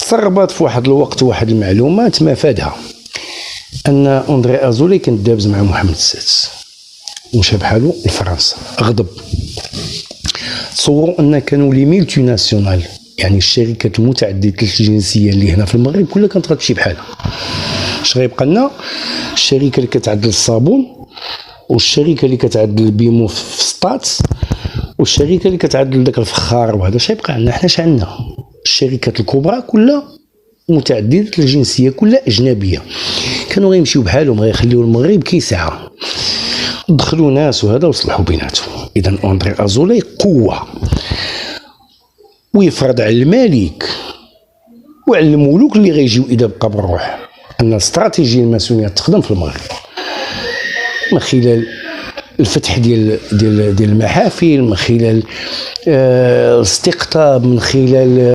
تسربات في واحد الوقت واحد المعلومات ما فادها، ان اندري ازولي كان دابز مع محمد السادس ومشى بحالو لفرنسا، غضب. تصوروا ان كانوا لي ميلتي ناسيونال، يعني الشركات المتعدده الجنسيه اللي هنا في المغرب كلها كانت غتمشي بحالها. اش غيبقى لنا؟ الشركه اللي كتعدل الصابون، والشركه اللي كتعدل البيمو في سطات، والشركه اللي كتعدل داك الفخار، وهذا اش غيبقى عندنا؟ حنا اش عندنا؟ الشركات الكبرى كلها متعدده الجنسيه، كلها اجنبيه. كانوا غيمشيو بحالهم، غيخليو المغرب كيسعى، دخلوا ناس وهذا وصلحوا بيناتهم. اذا اندري ازولي قوه، ويفرض على الملك وعلى الملوك اللي غيجيو اذا بقى بالروح ان الاستراتيجيه الماسونيه تخدم في المغرب، من خلال الفتح ديال المحافل، من خلال الاستقطاب، من خلال